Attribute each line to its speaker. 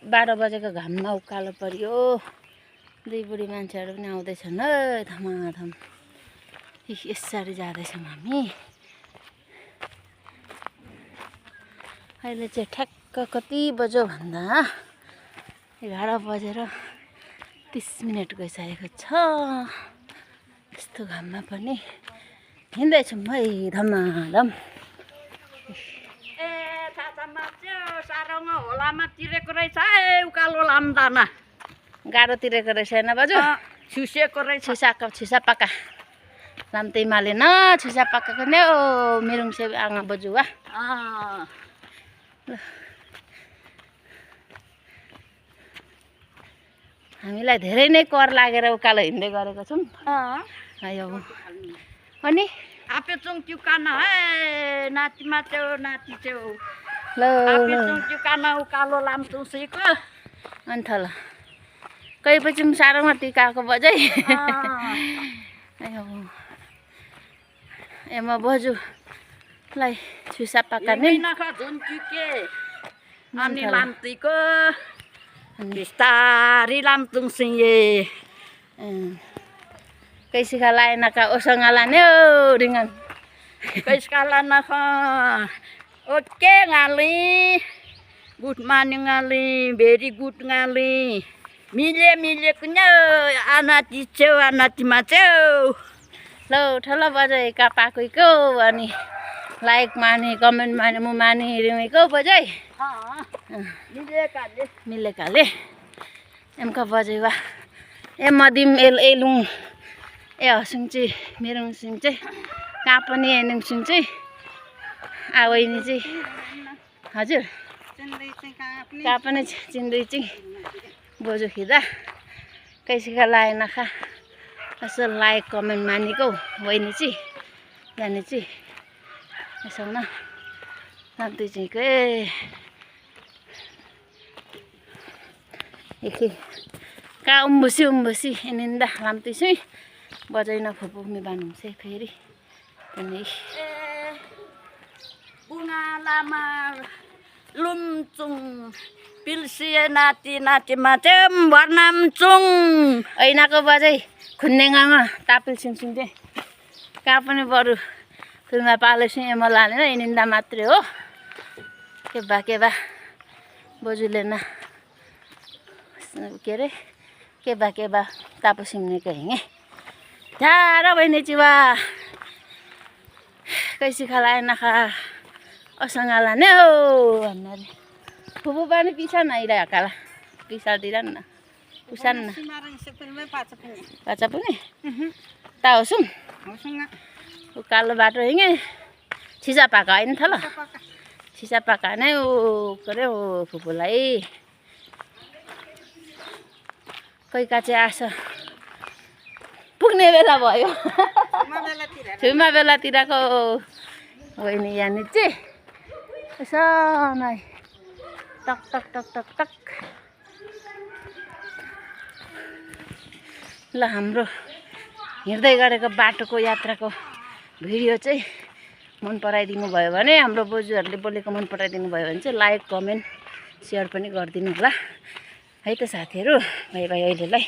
Speaker 1: 12 बजेको घाममा उकालो पर्यो। दुई बुढी मान्छेहरू पनि आउँदैछन् है धमाधम। यसरी जाँदैछौँ हामी। अहिले चाहिँ ठ्याक्क कति बज्यो भन्दा 11 बजेर 30 मिनट गइसकेको छ। यस्तो घाममा पनि हिँड्दैछौँ है धमाधम।
Speaker 2: सारोमा होलामा तिरेको रहेछ उकालो लाम्दाना
Speaker 1: गाह्रो तिरेको रहेछ होइन बाजु?
Speaker 2: छुसेको रहेछ।
Speaker 1: छिसा पाका लाम्ते माले न छिसा पाकाको नै हो मिरुङ से आँगा बजु वा। हामीलाई धेरै नै कर लागेर उकालो हिँड्दै गरेको छौँ। अनि
Speaker 2: आपे चुङ काना है नातिमा च्याउ नाति च्याउ
Speaker 1: ल
Speaker 2: आपे चुङ काना उकालो लाम्चुङ सिको
Speaker 1: अन्त ल कहीँ पछि साह्रोमा टिकाएको बजै एमा बजुलाई छुसा पाका नै
Speaker 2: नखा झुन्चुके अनि लाम्तीको बिस्तारी लाम्चुङ सिए
Speaker 1: कैसिका लाएनका ओसँगला नै हो रिङ्गन
Speaker 2: कैसकाला नखा ओके गाली गुड मर्निङ गाली भेरी गुड गाली मिलेको न आनाति छेउ आनातिमा छेउ
Speaker 1: ल ठलो बजाएका पाकैको अनि लाइक माने कमेन्ट माने म माने रिङेको बजाइ मिलेकाले एमका बजेवा ए मदिम एलुङ ए हसुङ चाहिँ मेरो सिङ चाहिँ कहाँ पनि एनुङ सिङ चाहिँ आवैनी चाहिँ हजुर कहाँ पनि चिन्दै चाहिँ बोजू खिदा कैसिका लाएन खा यसो लाइक कमेन्ट मानेको वैनी चाहिँ जाने चाहिँ यसो न लाम्ती चाहिँ के एके कहाँ उम्बुसी एनिन्दा लाम्ती चाहिँ बजाइन फुपू मी बानुम से फेरि अनि
Speaker 2: बुङालामा लुमचुङ पिल्सिए नातिमा चाहिँ भर्नामचुङ
Speaker 1: ऐनाको बजै खुन्नेगामा तापिल सिङसिङ चाहिँ कहाँ पनि बरु फिल्ममा पालेसिङ एमा लानेर एनिन्दा मात्रै हो के बा बोजूले न के अरे के बा तापो सिम्नेको हिँगे झारा बहिनी चिवा कैसी खाला नखा असँगला नै हो भन्नाले फुपू पनि पिसान आइरहेकाला पिसादिर न पुसान न पाचा पनि ता होसुङ उकालो बाटो हिँगे छिसा पाका होइन थल छिसा पाका नै हो के अरे हो फुपूलाई कैका चाहिँ आश पुग्ने बेला भयो छुमा बेलातिरको होइन यहाँनिर चाहिँ यसो नै टक टक टक टक टक ल हाम्रो हिँड्दै गरेको बाटोको यात्राको भिडियो चाहिँ मन पराइदिनु भयो भने हाम्रो बोजूहरूले बोलेको मन पराइदिनु भयो भने चाहिँ लाइक कमेन्ट सेयर पनि गरिदिनु होला है त साथीहरू बाई बाई अहिलेलाई।